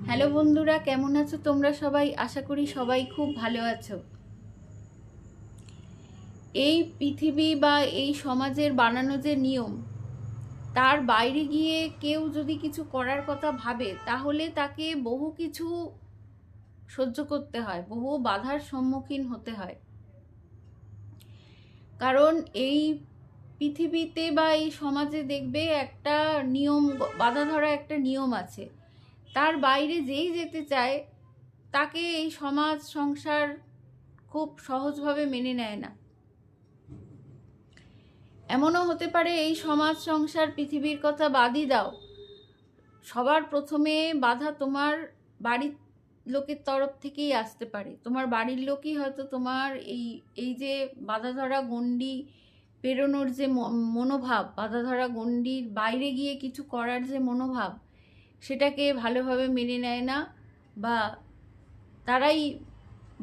Hello বন্ধুরা, কেমন আছো তোমরা সবাই? আশা করি সবাই খুব ভালো আছো। এই পৃথিবী বা এই সমাজের বানানো যে নিয়ম, তার বাইরে গিয়ে কেউ যদি কিছু করার কথা ভাবে তাহলে তাকে বহু কিছু সহ্য করতে হয়, বহু বাধার সম্মুখীন হতে হয়। কারণ এই পৃথিবীতে বা এই সমাজে দেখবে একটা নিয়ম, বাঁধা ধরা একটা নিয়ম আছে। তার বাইরে যেই যেতে চায় তাকে এই সমাজ সংসার খুব সহজভাবে মেনে নেয় না। এমনও হতে পারে এই সমাজ সংসার পৃথিবীর কথা বাদই দাও, সবার প্রথমে বাধা তোমার বাড়ির লোকের তরফ থেকেই আসতে পারে। তোমার বাড়ির লোকই হয়তো তোমার এই এই যে বাধা ধরা গণ্ডি পেরোনোর যে মনোভাব, বাধা ধরা গণ্ডির বাইরে গিয়ে কিছু করার যে মনোভাব, সেটাকে ভালোভাবে মেনে নেয় না, বা তারাই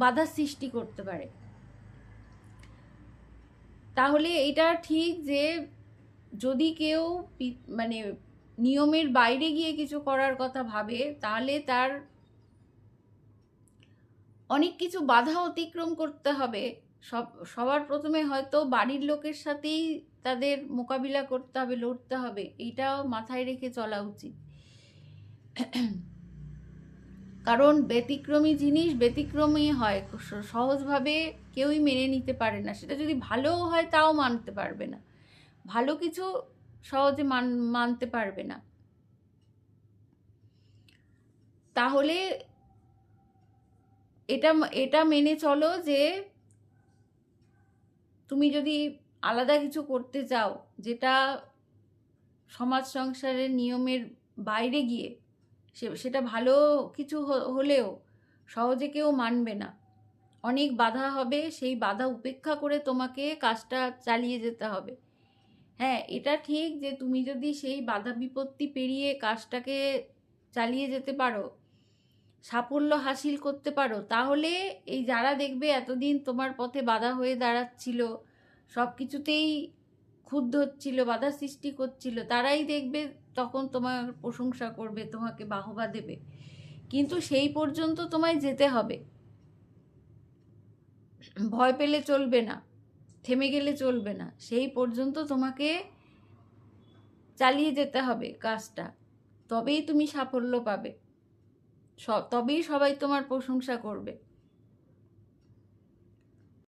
বাধার সৃষ্টি করতে পারে। তাহলে এটা ঠিক যে যদি কেউ মানে নিয়মের বাইরে গিয়ে কিছু করার কথা ভাবে, তাহলে তার অনেক কিছু বাধা অতিক্রম করতে হবে। সবার প্রথমে হয়তো বাড়ির লোকের সাথেই তাদের মোকাবিলা করতে হবে, লড়তে হবে। এটাও মাথায় রেখে চলা উচিত। কারণ ব্যতিক্রমী জিনিস ব্যতিক্রমী হয়, সহজভাবে কেউই মেনে নিতে পারে না। সেটা যদি ভালোও হয় তাও মানতে পারবে না, ভালো কিছু সহজে মানতে পারবে না। তাহলে এটা এটা মেনে চলো যে তুমি যদি আলাদা কিছু করতে চাও, যেটা সমাজ সংসারের নিয়মের বাইরে গিয়ে, সেটা ভালো কিছু হলেও সহজে কেউ মানবে না, অনেক বাধা হবে। সেই বাধা উপেক্ষা করে তোমাকে কাজটা চালিয়ে যেতে হবে। হ্যাঁ, এটা ঠিক যে তুমি যদি সেই বাধা বিপত্তি পেরিয়ে কাজটাকে চালিয়ে যেতে পারো, সাফল্য হাসিল করতে পারো, তাহলে এই যারা দেখবে এতদিন তোমার পথে বাধা হয়ে দাঁড়াচ্ছিল, সব কিছুতেই ক্ষুব্ধ হচ্ছিল, বাধা সৃষ্টি করছিল, তারাই দেখবে তখন তোমার প্রশংসা করবে, তোমাকে বাহবা দেবে। কিন্তু সেই পর্যন্ত তোমায় যেতে হবে। ভয় পেলে চলবে না, থেমে গেলে চলবে না, সেই পর্যন্ত তোমাকে চালিয়ে যেতে হবে কাজটা। তবেই তুমি সাফল্য পাবে, তবেই সবাই তোমার প্রশংসা করবে।